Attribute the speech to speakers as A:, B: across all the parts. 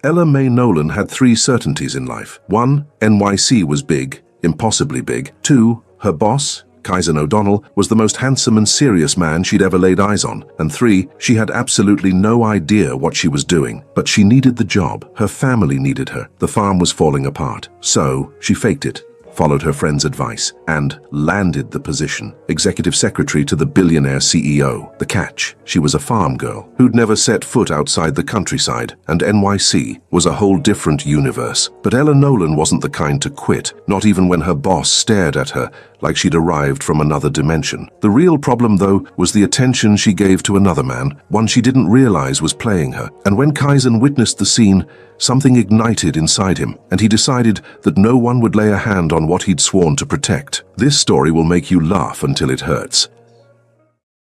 A: Ella Mae Nolan had three certainties in life. 1. NYC was big, impossibly big. 2. Her boss, Kaizen O'Donnell, was the most handsome and serious man she'd ever laid eyes on. And 3. She had absolutely no idea what she was doing. But she needed the job. Her family needed her. The farm was falling apart. So she faked it, followed her friend's advice, and landed the position. Executive secretary to the billionaire CEO. The catch: she was a farm girl who'd never set foot outside the countryside, and NYC was a whole different universe. But Ella Nolan wasn't the kind to quit, not even when her boss stared at her like she'd arrived from another dimension. The real problem, though, was the attention she gave to another man, one she didn't realize was playing her. And when Kaizen witnessed the scene, something ignited inside him, and he decided that no one would lay a hand on what he'd sworn to protect. This story will make you laugh until it hurts.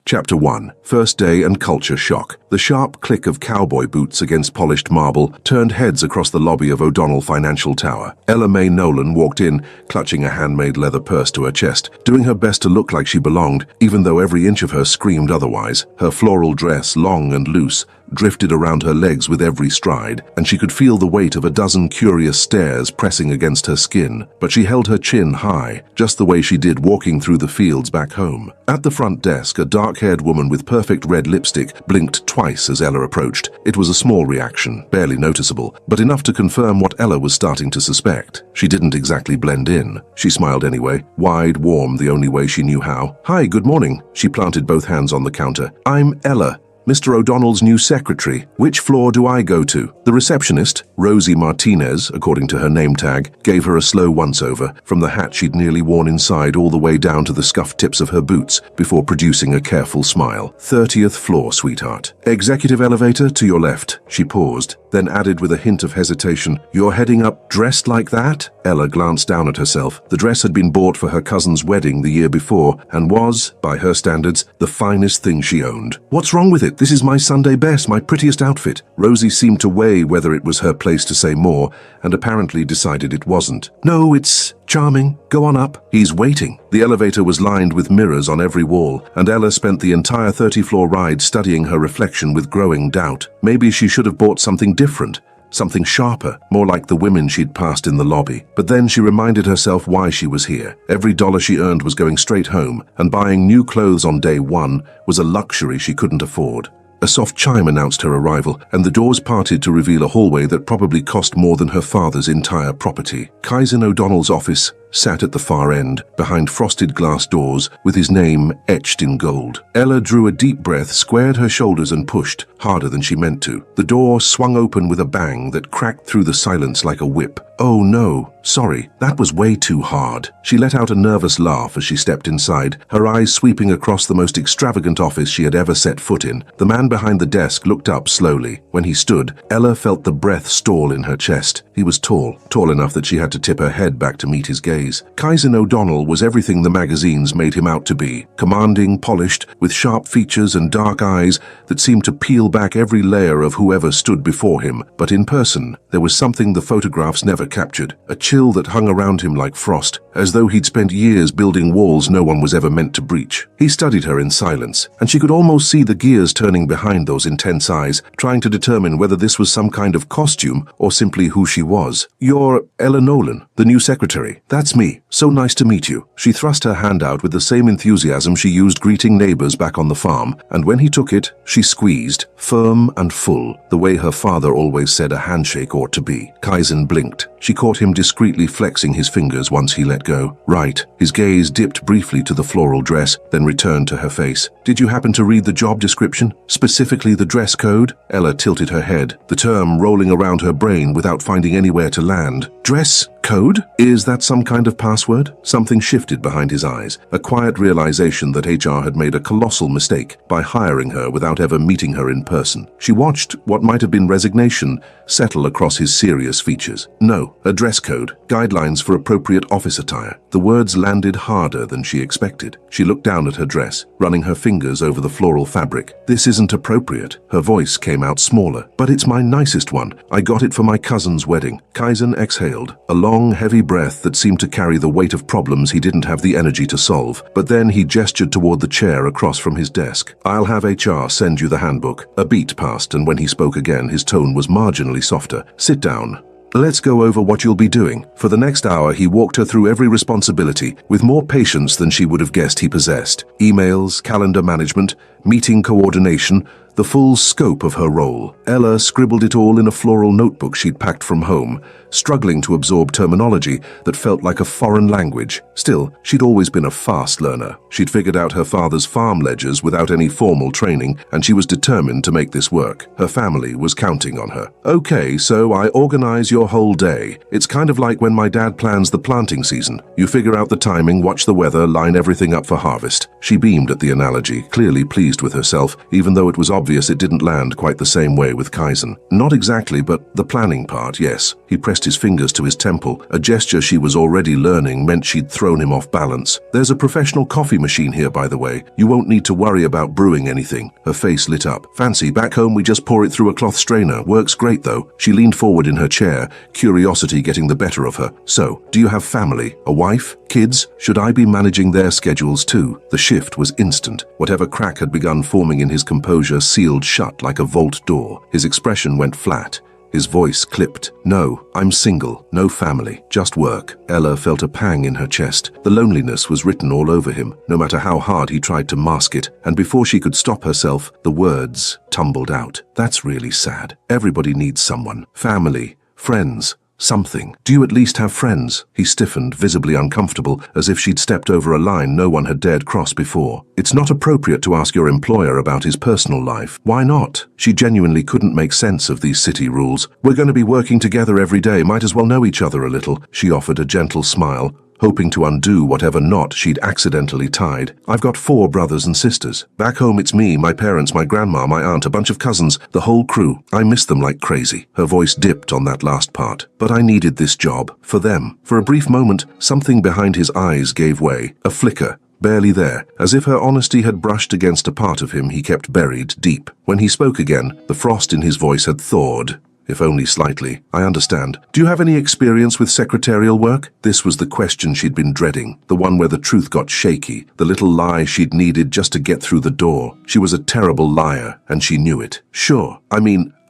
A: Chapter 1. First Day and Culture Shock. The sharp click of cowboy boots against polished marble turned heads across the lobby of O'Donnell Financial Tower. Ella Mae Nolan walked in, clutching a handmade leather purse to her chest, doing her best to look like she belonged, even though every inch of her screamed otherwise. Her floral dress, long and loose, drifted around her legs with every stride, and she could feel the weight of a dozen curious stares pressing against her skin. But she held her chin high, just the way she did walking through the fields back home. At the front desk, a dark-haired woman with perfect red lipstick blinked twice as Ella approached. It was a small reaction, barely noticeable, but enough to confirm what Ella was starting to suspect. She didn't exactly blend in. She smiled anyway, wide, warm, the only way she knew how. "Hi, good morning." She planted both hands on the counter. "I'm Ella, Mr. O'Donnell's new secretary. Which floor do I go to?" The receptionist, Rosie Martinez, according to her name tag, gave her a slow once-over, from the hat she'd nearly worn inside all the way down to the scuffed tips of her boots, before producing a careful smile. "30th floor, sweetheart. Executive elevator to your left." She paused, then added with a hint of hesitation, "You're heading up dressed like that?" Ella glanced down at herself. The dress had been bought for her cousin's wedding the year before, and was, by her standards, the finest thing she owned. "What's wrong with it? This is my Sunday best, my prettiest outfit." Rosie seemed to weigh whether it was her place to say more, and apparently decided it wasn't. "No, it's charming. Go on up." "He's waiting." The elevator was lined with mirrors on every wall, and Ella spent the entire 30-floor ride studying her reflection with growing doubt. Maybe she should have bought something different. Something sharper, more like the women she'd passed in the lobby. But then she reminded herself why she was here. Every dollar she earned was going straight home, and buying new clothes on day one was a luxury she couldn't afford. A soft chime announced her arrival, and the doors parted to reveal a hallway that probably cost more than her father's entire property. Kaizen O'Donnell's office sat at the far end, behind frosted glass doors, with his name etched in gold. Ella drew a deep breath, squared her shoulders and pushed, harder than she meant to. The door swung open with a bang that cracked through the silence like a whip. "Oh no, sorry, that was way too hard." She let out a nervous laugh as she stepped inside, her eyes sweeping across the most extravagant office she had ever set foot in. The man behind the desk looked up slowly. When he stood, Ella felt the breath stall in her chest. He was tall enough that she had to tip her head back to meet his gaze. Kaizen O'Donnell was everything the magazines made him out to be. Commanding, polished, with sharp features and dark eyes that seemed to peel back every layer of whoever stood before him. But in person, there was something the photographs never captured, a chill that hung around him like frost, as though he'd spent years building walls no one was ever meant to breach. He studied her in silence, and she could almost see the gears turning behind those intense eyes, trying to determine whether this was some kind of costume or simply who she was. "You're Ella Nolan, the new secretary." "That's me. So nice to meet you." She thrust her hand out with the same enthusiasm she used greeting neighbors back on the farm, and when he took it, she squeezed, firm and full, the way her father always said a handshake ought to be. Kaizen blinked. She caught him discreetly flexing his fingers once he let go. "Right." His gaze dipped briefly to the floral dress, then returned to her face. "Did you happen to read the job description? Specifically the dress code?" Ella tilted her head, the term rolling around her brain without finding anywhere to land. "Dress code? Is that some kind of password?" Something shifted behind his eyes, a quiet realization that HR had made a colossal mistake by hiring her without ever meeting her in person. She watched what might have been resignation settle across his serious features. "No, a dress code. Guidelines for appropriate office attire." The words landed harder than she expected. She looked down at her dress, running her fingers over the floral fabric. "This isn't appropriate." Her voice came out smaller. "But it's my nicest one. I got it for my cousin's wedding." Kaizen exhaled, a long long, heavy breath that seemed to carry the weight of problems he didn't have the energy to solve. But then he gestured toward the chair across from his desk. "I'll have HR send you the handbook." A beat passed, and when he spoke again, his tone was marginally softer. "Sit down. Let's go over what you'll be doing." For the next hour, he walked her through every responsibility, with more patience than she would have guessed he possessed. Emails, calendar management, meeting coordination, the full scope of her role. Ella scribbled it all in a floral notebook she'd packed from home, struggling to absorb terminology that felt like a foreign language. Still, she'd always been a fast learner. She'd figured out her father's farm ledgers without any formal training, and she was determined to make this work. Her family was counting on her. "Okay, so I organize your whole day. It's kind of like when my dad plans the planting season. You figure out the timing, watch the weather, line everything up for harvest." She beamed at the analogy, clearly pleased with herself, even though it was obvious it didn't land quite the same way with Kaizen. "Not exactly, but the planning part, yes." He pressed his fingers to his temple. A gesture she was already learning meant she'd thrown him off balance. "There's a professional coffee machine here, by the way. You won't need to worry about brewing anything." Her face lit up. "Fancy, back home we just pour it through a cloth strainer. Works great though." She leaned forward in her chair, curiosity getting the better of her. "So, do you have family? A wife? Kids? Should I be managing their schedules too?" The shift was instant. Whatever crack had begun forming in his composure sealed shut like a vault door. His expression went flat. His voice clipped. "No, I'm single. No family. Just work." Ella felt a pang in her chest. The loneliness was written all over him, no matter how hard he tried to mask it. And before she could stop herself, the words tumbled out. "That's really sad. Everybody needs someone. Family. Friends. Something. Do you at least have friends?" He stiffened, visibly uncomfortable, as if she'd stepped over a line no one had dared cross before. "It's not appropriate to ask your employer about his personal life." "Why not?" She genuinely couldn't make sense of these city rules. "We're going to be working together every day, might as well know each other a little." She offered a gentle smile, hoping to undo whatever knot she'd accidentally tied. "I've got 4 brothers and sisters. Back home it's me, my parents, my grandma, my aunt, a bunch of cousins, the whole crew. I miss them like crazy." Her voice dipped on that last part. "But I needed this job. For them." For a brief moment, something behind his eyes gave way. A flicker. Barely there, as if her honesty had brushed against a part of him he kept buried deep. When he spoke again, the frost in his voice had thawed, if only slightly. "I understand. Do you have any experience with secretarial work?" This was the question she'd been dreading, the one where the truth got shaky, the little lie she'd needed just to get through the door. She was a terrible liar, and she knew it. "Sure.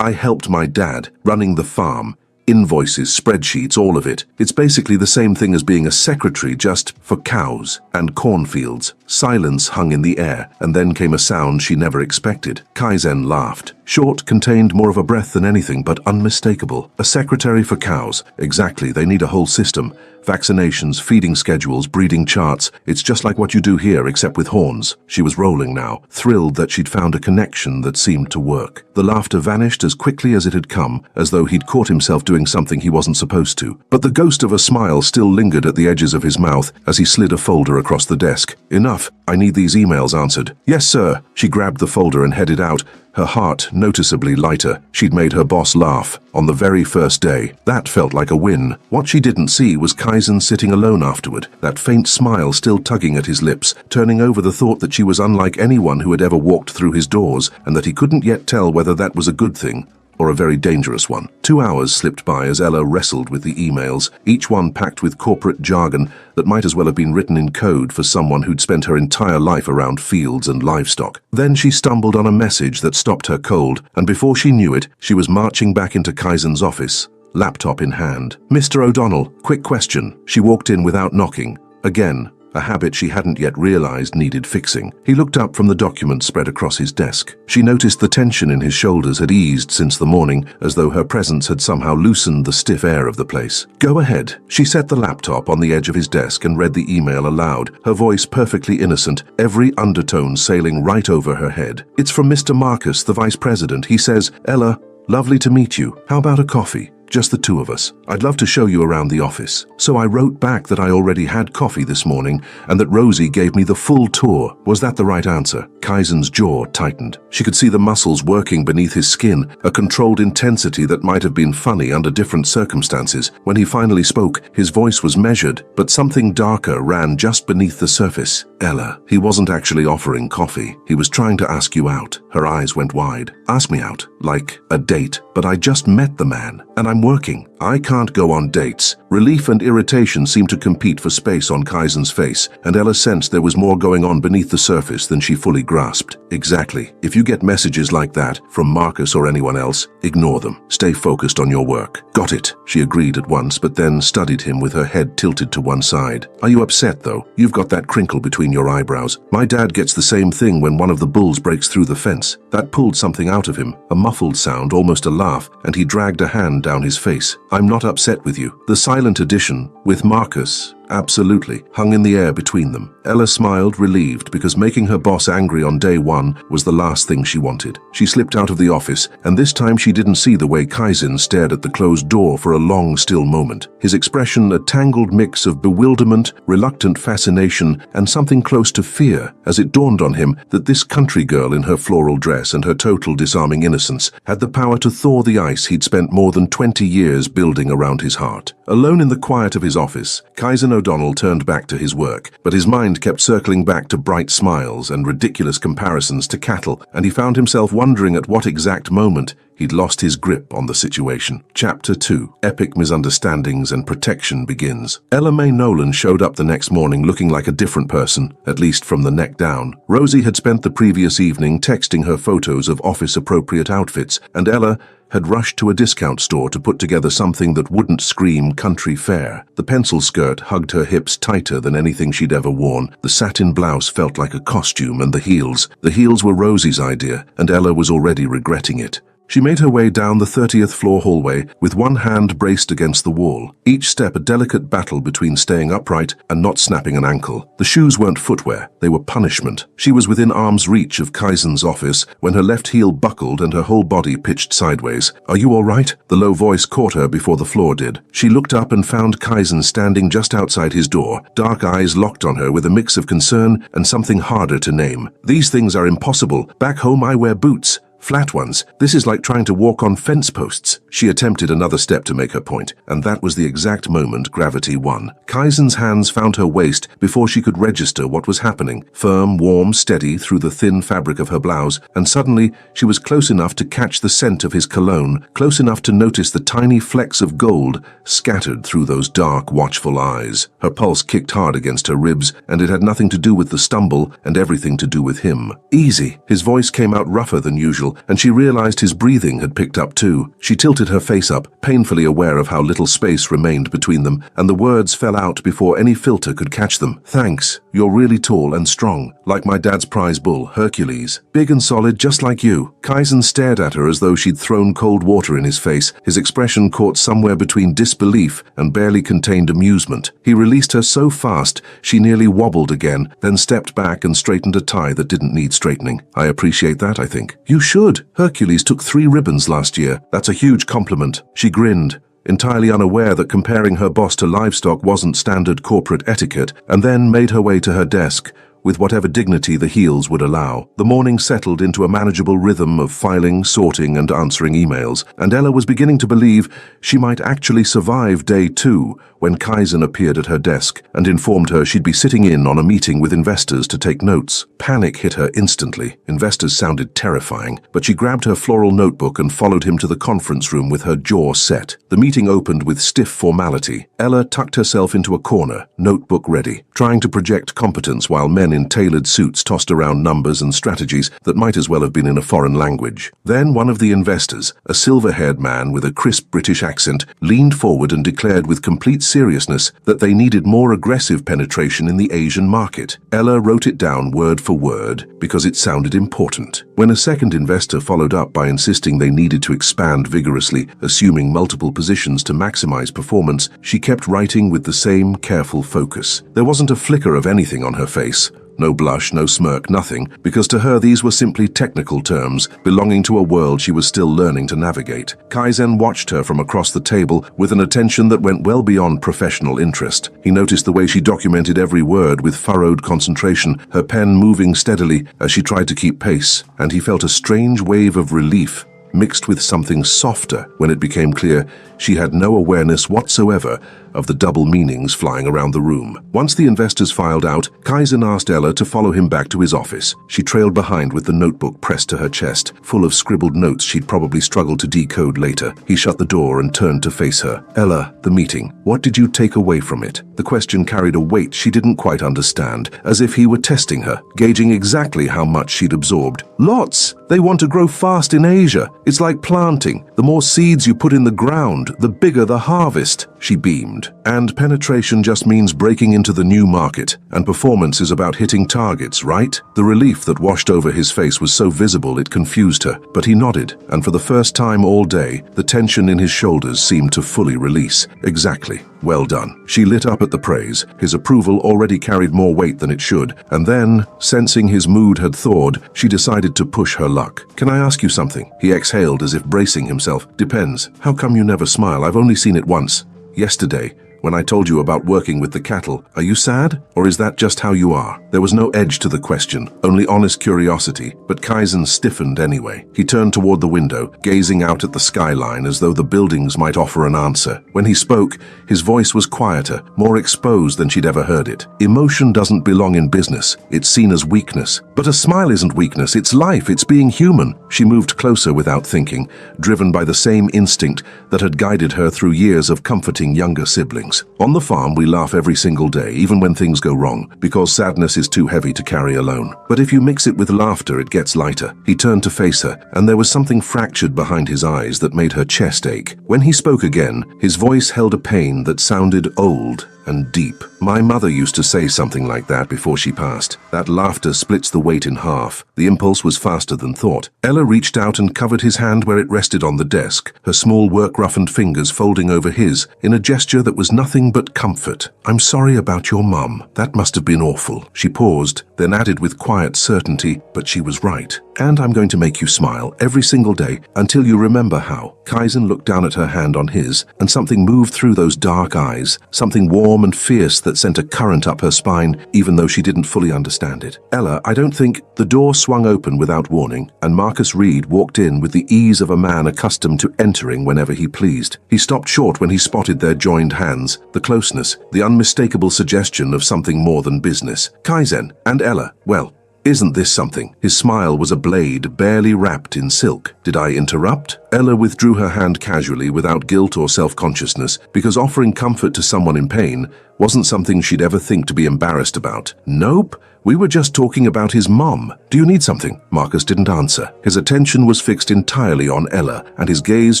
A: I helped my dad, running the farm. Invoices, spreadsheets, all of it. It's basically the same thing as being a secretary, just for cows and cornfields." Silence hung in the air, and then came a sound she never expected. Kaizen laughed. Short, contained, more of a breath than anything, but unmistakable. "A secretary for cows. Exactly, they need a whole system. Vaccinations, feeding schedules, breeding charts. It's just like what you do here, except with horns." She was rolling now, thrilled that she'd found a connection that seemed to work. The laughter vanished as quickly as it had come, as though he'd caught himself doing something he wasn't supposed to. But the ghost of a smile still lingered at the edges of his mouth as he slid a folder across the desk. "Enough. I need these emails answered." "Yes, sir." She grabbed the folder and headed out, her heart noticeably lighter. She'd made her boss laugh on the very first day. That felt like a win. What she didn't see was Kaizen sitting alone afterward, that faint smile still tugging at his lips, turning over the thought that she was unlike anyone who had ever walked through his doors, and that he couldn't yet tell whether that was a good thing or a very dangerous one. 2 hours slipped by as Ella wrestled with the emails, each one packed with corporate jargon that might as well have been written in code for someone who'd spent her entire life around fields and livestock. Then she stumbled on a message that stopped her cold, and before she knew it, she was marching back into Kaizen's office, laptop in hand. "Mr. O'Donnell, quick question." She walked in without knocking. Again, a habit she hadn't yet realized needed fixing. He looked up from the document spread across his desk. She noticed the tension in his shoulders had eased since the morning, as though her presence had somehow loosened the stiff air of the place. "Go ahead." She set the laptop on the edge of his desk and read the email aloud, her voice perfectly innocent, every undertone sailing right over her head. "It's from Mr. Marcus, the vice president. He says, 'Ella, lovely to meet you. How about a coffee? Just the 2 of us. I'd love to show you around the office.' So I wrote back that I already had coffee this morning and that Rosie gave me the full tour. Was that the right answer?" Kaizen's jaw tightened. She could see the muscles working beneath his skin, a controlled intensity that might have been funny under different circumstances. When he finally spoke, his voice was measured, but something darker ran just beneath the surface. "Ella, he wasn't actually offering coffee. He was trying to ask you out." Her eyes went wide. "Ask me out? Like a date? But I just met the man, and I'm I'm working. I can't go on dates. Relief and irritation seemed to compete for space on Kaizen's face, and Ella sensed there was more going on beneath the surface than she fully grasped. Exactly. If you get messages like that from Marcus or anyone else, ignore them. Stay focused on your work. Got it, she agreed at once, but then studied him with her head tilted to one side. Are you upset, though? You've got that crinkle between your eyebrows. My dad gets the same thing when one of the bulls breaks through the fence. That pulled something out of him, a muffled sound, almost a laugh, and he dragged a hand down his face. I'm not upset with you. The silent edition, with Marcus, absolutely, hung in the air between them. Ella smiled, relieved, because making her boss angry on day one was the last thing she wanted. She slipped out of the office, and this time she didn't see the way Kaizen stared at the closed door for a long, still moment. His expression a tangled mix of bewilderment, reluctant fascination, and something close to fear, as it dawned on him that this country girl in her floral dress and her total disarming innocence had the power to thaw the ice he'd spent more than 20 years building around his heart. Alone in the quiet of his office, Kaizen O'Donnell turned back to his work, but his mind kept circling back to bright smiles and ridiculous comparisons to cattle, and he found himself wondering at what exact moment he'd lost his grip on the situation. Chapter 2. Epic Misunderstandings and Protection begins. Ella Mae Nolan showed up the next morning looking like a different person, at least from the neck down. Rosie had spent the previous evening texting her photos of office-appropriate outfits, and Ella had rushed to a discount store to put together something that wouldn't scream country fair. The pencil skirt hugged her hips tighter than anything she'd ever worn. The satin blouse felt like a costume, and the heels were Rosie's idea, and Ella was already regretting it. She made her way down the 30th floor hallway with one hand braced against the wall, each step a delicate battle between staying upright and not snapping an ankle. The shoes weren't footwear, they were punishment. She was within arm's reach of Kaizen's office when her left heel buckled and her whole body pitched sideways. "Are you all right?" The low voice caught her before the floor did. She looked up and found Kaizen standing just outside his door, dark eyes locked on her with a mix of concern and something harder to name. "These things are impossible. Back home I wear boots. Flat ones. This is like trying to walk on fence posts." She attempted another step to make her point, and that was the exact moment gravity won. Kaizen's hands found her waist before she could register what was happening. Firm, warm, steady through the thin fabric of her blouse, and suddenly she was close enough to catch the scent of his cologne, close enough to notice the tiny flecks of gold scattered through those dark, watchful eyes. Her pulse kicked hard against her ribs, and it had nothing to do with the stumble and everything to do with him. "Easy." His voice came out rougher than usual, and she realized his breathing had picked up too. She tilted her face up, painfully aware of how little space remained between them, and the words fell out before any filter could catch them. "Thanks. You're really tall and strong, like my dad's prize bull, Hercules. Big and solid, just like you." Kaizen stared at her as though she'd thrown cold water in his face, his expression caught somewhere between disbelief and barely contained amusement. He released her so fast, she nearly wobbled again, then stepped back and straightened a tie that didn't need straightening. "I appreciate that, I think." "You should. Hercules took 3 ribbons last year. That's a huge compliment." She grinned, entirely unaware that comparing her boss to livestock wasn't standard corporate etiquette, and then made her way to her desk, with whatever dignity the heels would allow. The morning settled into a manageable rhythm of filing, sorting, and answering emails, and Ella was beginning to believe she might actually survive day 2 when Kaizen appeared at her desk and informed her she'd be sitting in on a meeting with investors to take notes. Panic hit her instantly. Investors sounded terrifying, but she grabbed her floral notebook and followed him to the conference room with her jaw set. The meeting opened with stiff formality. Ella tucked herself into a corner, notebook ready, trying to project competence while men in tailored suits tossed around numbers and strategies that might as well have been in a foreign language. Then one of the investors, a silver-haired man with a crisp British accent, leaned forward and declared with complete seriousness that they needed more aggressive penetration in the Asian market. Ella wrote it down word for word because it sounded important. When a second investor followed up by insisting they needed to expand vigorously, assuming multiple positions to maximize performance, she kept writing with the same careful focus. There wasn't a flicker of anything on her face. No blush, no smirk, nothing, because to her these were simply technical terms belonging to a world she was still learning to navigate. Kaizen watched her from across the table with an attention that went well beyond professional interest. He noticed the way she documented every word with furrowed concentration, her pen moving steadily as she tried to keep pace, and he felt a strange wave of relief mixed with something softer when it became clear she had no awareness whatsoever of the double meanings flying around the room. Once the investors filed out, Kaizen asked Ella to follow him back to his office. She trailed behind with the notebook pressed to her chest, full of scribbled notes she'd probably struggle to decode later. He shut the door and turned to face her. "Ella, the meeting. What did you take away from it?" The question carried a weight she didn't quite understand, as if he were testing her, gauging exactly how much she'd absorbed. "Lots! They want to grow fast in Asia. It's like planting. The more seeds you put in the ground, the bigger the harvest." She beamed. "And penetration just means breaking into the new market, and performance is about hitting targets, right?" The relief that washed over his face was so visible it confused her, but he nodded, and for the first time all day, the tension in his shoulders seemed to fully release. "Exactly. Well done." She lit up at the praise. His approval already carried more weight than it should, and then, sensing his mood had thawed, she decided to push her luck. "Can I ask you something?" He exhaled as if bracing himself. "Depends. How come you never smile? I've only seen it once. Yesterday, when I told you about working with the cattle. Are you sad? Or is that just how you are?" There was no edge to the question, only honest curiosity, but Kaizen stiffened anyway. He turned toward the window, gazing out at the skyline as though the buildings might offer an answer. When he spoke, his voice was quieter, more exposed than she'd ever heard it. "Emotion doesn't belong in business. It's seen as weakness. But a smile isn't weakness, it's life, it's being human." She moved closer without thinking, driven by the same instinct that had guided her through years of comforting younger siblings. "On the farm, we laugh every single day, even when things go wrong, because sadness is too heavy to carry alone. But if you mix it with laughter, it gets lighter." He turned to face her, and there was something fractured behind his eyes that made her chest ache. When he spoke again, his voice held a pain that sounded old and deep. "My mother used to say something like that before she passed. That laughter splits the weight in half." The impulse was faster than thought. Ella reached out and covered his hand where it rested on the desk, her small work-roughened fingers folding over his, in a gesture that was nothing but comfort. "I'm sorry about your mum. That must have been awful." She paused, then added with quiet certainty, "But she was right. And I'm going to make you smile every single day until you remember how." Kaizen looked down at her hand on his, and something moved through those dark eyes, something warm and fierce that sent a current up her spine, even though she didn't fully understand it. "Ella, I don't think—" The door swung open without warning, and Marcus Reed walked in with the ease of a man accustomed to entering whenever he pleased. He stopped short when he spotted their joined hands, the closeness, the unmistakable suggestion of something more than business. "Kaizen, and Ella, well, isn't this something?" His smile was a blade barely wrapped in silk. "Did I interrupt?" Ella withdrew her hand casually without guilt or self-consciousness, because offering comfort to someone in pain wasn't something she'd ever think to be embarrassed about. "Nope. We were just talking about his mom. Do you need something?" Marcus didn't answer. His attention was fixed entirely on Ella, and his gaze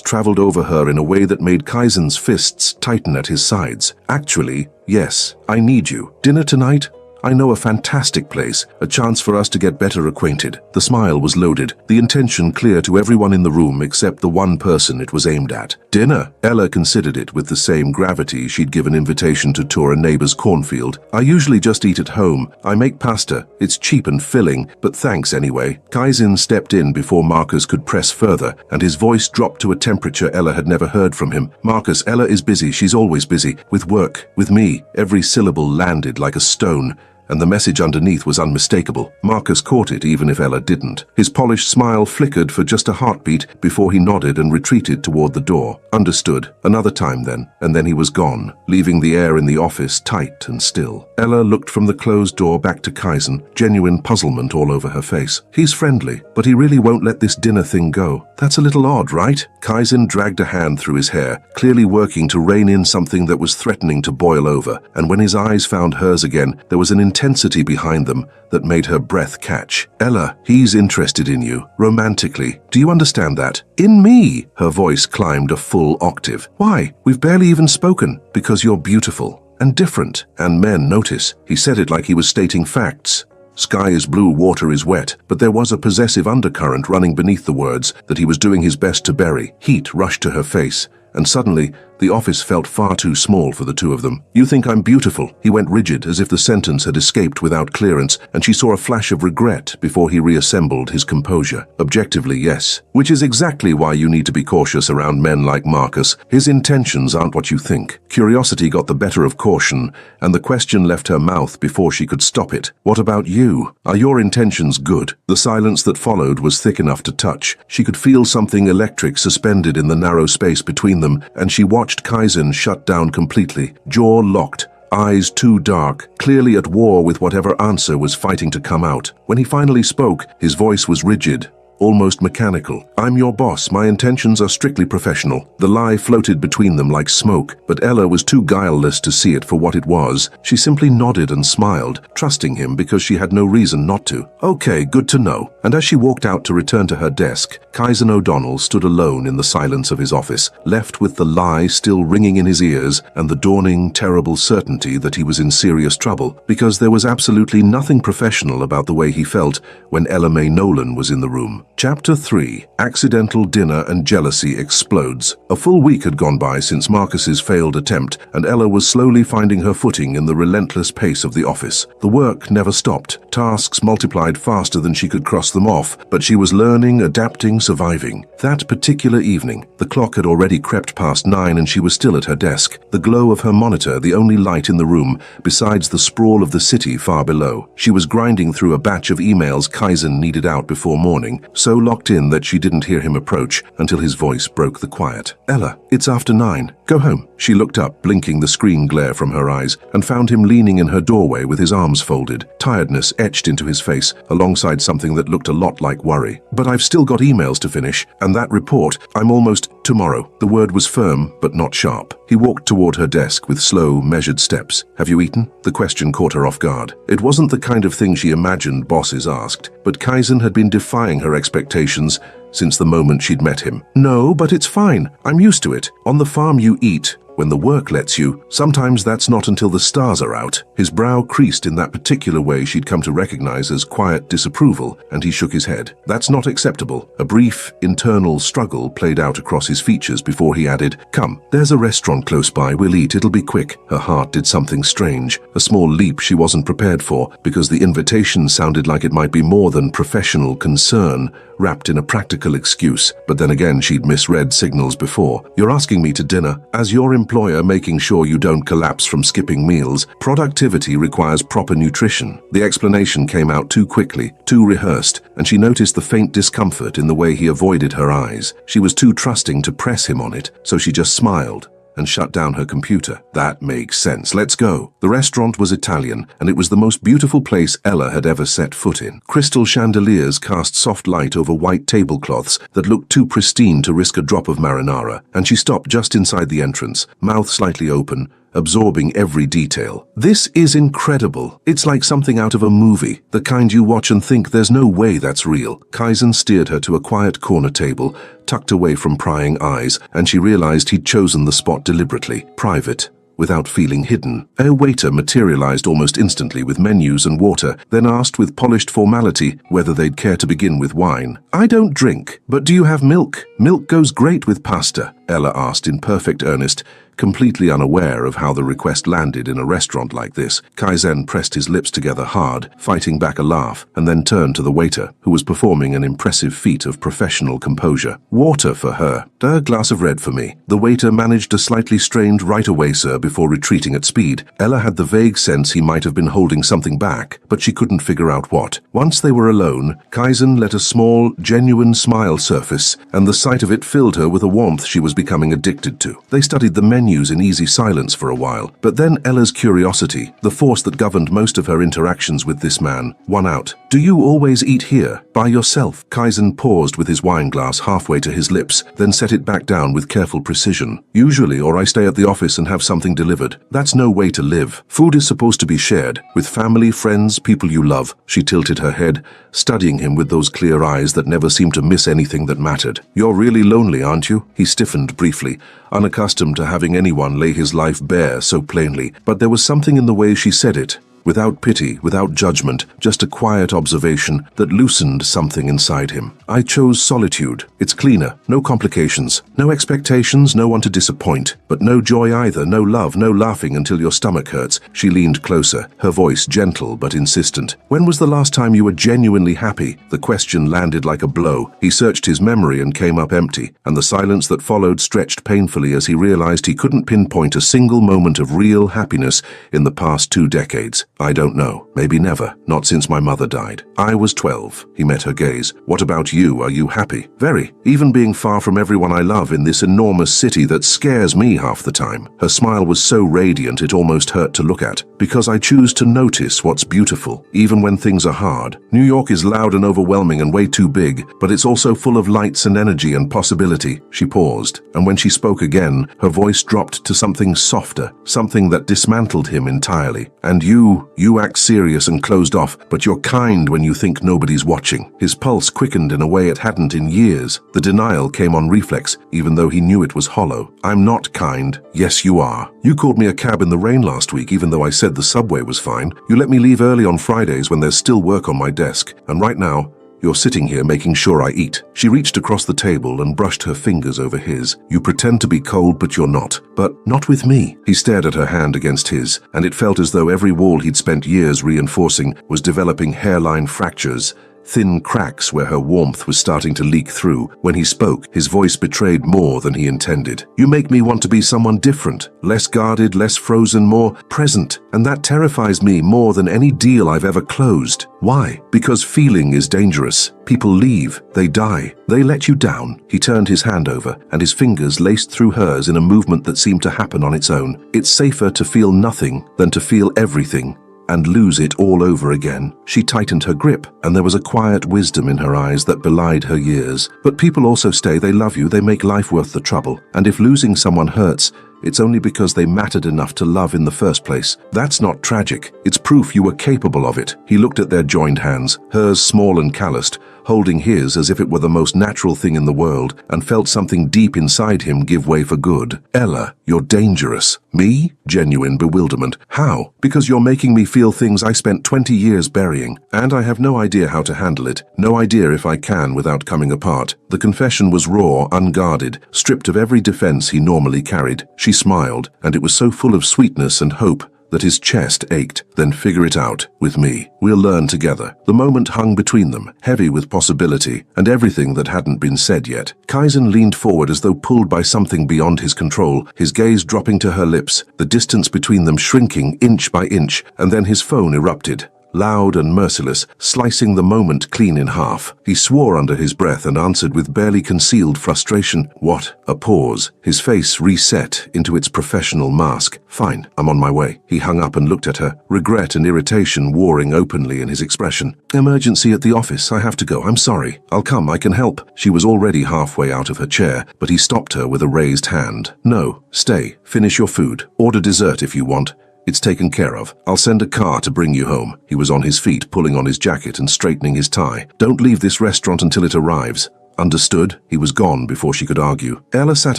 A: traveled over her in a way that made Kaizen's fists tighten at his sides. "Actually, yes. I need you. Dinner tonight? I know a fantastic place, a chance for us to get better acquainted." The smile was loaded, the intention clear to everyone in the room except the one person it was aimed at. "Dinner?" Ella considered it with the same gravity she'd give an invitation to tour a neighbor's cornfield. "I usually just eat at home. I make pasta. It's cheap and filling, but thanks anyway." Kaizen stepped in before Marcus could press further, and his voice dropped to a temperature Ella had never heard from him. "Marcus, Ella is busy. She's always busy. With work. With me." Every syllable landed like a stone, and the message underneath was unmistakable. Marcus caught it even if Ella didn't. His polished smile flickered for just a heartbeat before he nodded and retreated toward the door. "Understood. Another time then." And then he was gone, leaving the air in the office tight and still. Ella looked from the closed door back to Kaizen, genuine puzzlement all over her face. "He's friendly, but he really won't let this dinner thing go. That's a little odd, right?" Kaizen dragged a hand through his hair, clearly working to rein in something that was threatening to boil over, and when his eyes found hers again, there was an intensity behind them that made her breath catch. "Ella, he's interested in you, romantically. Do you understand that?" "In me?" Her voice climbed a full octave. "Why? We've barely even spoken." "Because you're beautiful. And different. And men notice." He said it like he was stating facts. Sky is blue, water is wet, but there was a possessive undercurrent running beneath the words that he was doing his best to bury. Heat rushed to her face, and suddenly The office felt far too small for the two of them. "You think I'm beautiful?" He went rigid, as if the sentence had escaped without clearance, and she saw a flash of regret before he reassembled his composure. "Objectively, yes. Which is exactly why you need to be cautious around men like Marcus. His intentions aren't what you think." Curiosity got the better of caution, and the question left her mouth before she could stop it. "What about you? Are your intentions good?" The silence that followed was thick enough to touch. She could feel something electric suspended in the narrow space between them, and she watched Kaizen shut down completely, jaw locked, eyes too dark, clearly at war with whatever answer was fighting to come out. When he finally spoke, his voice was rigid, almost mechanical. "I'm your boss. My intentions are strictly professional." The lie floated between them like smoke, but Ella was too guileless to see it for what it was. She simply nodded and smiled, trusting him because she had no reason not to. "Okay, good to know." And as she walked out to return to her desk, Kaizen O'Donnell stood alone in the silence of his office, left with the lie still ringing in his ears and the dawning, terrible certainty that he was in serious trouble, because there was absolutely nothing professional about the way he felt when Ella Mae Nolan was in the room. Chapter 3. Accidental Dinner and Jealousy Explodes. A full week had gone by since Marcus's failed attempt, and Ella was slowly finding her footing in the relentless pace of the office. The work never stopped. Tasks multiplied faster than she could cross them off, but she was learning, adapting, surviving. That particular evening, the clock had already crept past 9 and she was still at her desk, the glow of her monitor the only light in the room, besides the sprawl of the city far below. She was grinding through a batch of emails Kaizen needed out before morning, so locked in that she didn't hear him approach until his voice broke the quiet. "Ella, it's after 9. Go home." She looked up, blinking the screen glare from her eyes, and found him leaning in her doorway with his arms folded, tiredness etched into his face, alongside something that looked a lot like worry. "But I've still got emails to finish, and that report, I'm almost tomorrow." The word was firm, but not sharp. He walked toward her desk with slow, measured steps. "Have you eaten?" The question caught her off guard. It wasn't the kind of thing she imagined bosses asked, but Kaizen had been defying her expectations since the moment she'd met him. "No, but it's fine. I'm used to it. On the farm you eat. When the work lets you, sometimes that's not until the stars are out." His brow creased in that particular way she'd come to recognize as quiet disapproval, and he shook his head. "That's not acceptable." A brief, internal struggle played out across his features before he added, "Come, there's a restaurant close by. We'll eat. It'll be quick." Her heart did something strange, a small leap she wasn't prepared for, because the invitation sounded like it might be more than professional concern, wrapped in a practical excuse. But then again, she'd misread signals before. "You're asking me to dinner. As your employer, making sure you don't collapse from skipping meals. Productivity requires proper nutrition." The explanation came out too quickly, too rehearsed, and she noticed the faint discomfort in the way he avoided her eyes. She was too trusting to press him on it, so she just smiled and shut down her computer. "That makes sense. Let's go." The restaurant was Italian, and it was the most beautiful place Ella had ever set foot in. Crystal chandeliers cast soft light over white tablecloths that looked too pristine to risk a drop of marinara, and she stopped just inside the entrance, mouth slightly open, absorbing every detail. "This is incredible. It's like something out of a movie, the kind you watch and think there's no way that's real." Kaizen steered her to a quiet corner table, tucked away from prying eyes, and she realized he'd chosen the spot deliberately, private, without feeling hidden. A waiter materialized almost instantly with menus and water, then asked with polished formality whether they'd care to begin with wine. "I don't drink, but do you have milk?" "Milk goes great with pasta," Ella asked in perfect earnest, completely unaware of how the request landed in a restaurant like this. Kaizen pressed his lips together hard, fighting back a laugh, and then turned to the waiter, who was performing an impressive feat of professional composure. "Water for her. A glass of red for me." The waiter managed a slightly strained "right away, sir," before retreating at speed. Ella had the vague sense he might have been holding something back, but she couldn't figure out what. Once they were alone, Kaizen let a small, genuine smile surface, and the sight of it filled her with a warmth she was becoming addicted to. They studied the menus in easy silence for a while, but then Ella's curiosity, the force that governed most of her interactions with this man, won out. "Do you always eat here, by yourself?" Kaizen paused with his wine glass halfway to his lips, then set it back down with careful precision. "Usually, or I stay at the office and have something delivered. That's no way to live. Food is supposed to be shared, with family, friends, people you love." She tilted her head, studying him with those clear eyes that never seemed to miss anything that mattered. "You're really lonely, aren't you?" He stiffened briefly, unaccustomed to having anyone lay his life bare so plainly, but there was something in the way she said it, Without pity, without judgment, just a quiet observation that loosened something inside him. I chose solitude. It's cleaner, no complications, no expectations, no one to disappoint, but no joy either, no love, no laughing until your stomach hurts. She leaned closer, her voice gentle but insistent. When was the last time you were genuinely happy? The question landed like a blow. He searched his memory and came up empty, and the silence that followed stretched painfully as he realized he couldn't pinpoint a single moment of real happiness in the past 2 decades. I don't know. Maybe never. Not since my mother died. I was 12. He met her gaze. What about you? Are you happy? Very. Even being far from everyone I love in this enormous city that scares me half the time. Her smile was so radiant it almost hurt to look at. Because I choose to notice what's beautiful, even when things are hard. New York is loud and overwhelming and way too big, but it's also full of lights and energy and possibility. She paused, and when she spoke again, her voice dropped to something softer, something that dismantled him entirely. And you act serious and closed off, but you're kind when you think nobody's watching. His pulse quickened in a way it hadn't in years. The denial came on reflex, even though he knew it was hollow. I'm not kind. Yes, you are. You called me a cab in the rain last week, even though I said the subway was fine. You let me leave early on Fridays when there's still work on my desk. And right now, you're sitting here making sure I eat. She reached across the table and brushed her fingers over his. You pretend to be cold, but you're not. But not with me. He stared at her hand against his, and it felt as though every wall he'd spent years reinforcing was developing hairline fractures, thin cracks where her warmth was starting to leak through. When he spoke, his voice betrayed more than he intended. You make me want to be someone different, less guarded, less frozen, more present, and that terrifies me more than any deal I've ever closed. Why? Because feeling is dangerous. People leave, they die, they let you down. He turned his hand over, and his fingers laced through hers in a movement that seemed to happen on its own. It's safer to feel nothing than to feel everything and lose it all over again. She tightened her grip, and there was a quiet wisdom in her eyes that belied her years. But people also stay, they love you, they make life worth the trouble. And if losing someone hurts, it's only because they mattered enough to love in the first place. That's not tragic. It's proof you were capable of it. He looked at their joined hands, hers small and calloused, holding his as if it were the most natural thing in the world, and felt something deep inside him give way for good. Ella, you're dangerous. Me? Genuine bewilderment. How? Because you're making me feel things I spent 20 years burying, and I have no idea how to handle it. No idea if I can without coming apart. The confession was raw, unguarded, stripped of every defense he normally carried. She smiled, and it was so full of sweetness and hope that his chest ached. Then figure it out, with me. We'll learn together. The moment hung between them, heavy with possibility, and everything that hadn't been said yet. Kaizen leaned forward as though pulled by something beyond his control, his gaze dropping to her lips, the distance between them shrinking inch by inch, and then his phone erupted. Loud and merciless, slicing the moment clean in half. He swore under his breath and answered with barely concealed frustration. What? A pause. His face reset into its professional mask. Fine, I'm on my way. He hung up and looked at her, regret and irritation warring openly in his expression. Emergency at the office. I have to go. I'm sorry. I'll come. I can help. She was already halfway out of her chair, but he stopped her with a raised hand. No, stay. Finish your food. Order dessert if you want. It's taken care of. I'll send a car to bring you home. He was on his feet, pulling on his jacket and straightening his tie. Don't leave this restaurant until it arrives. Understood? He was gone before she could argue. Ella sat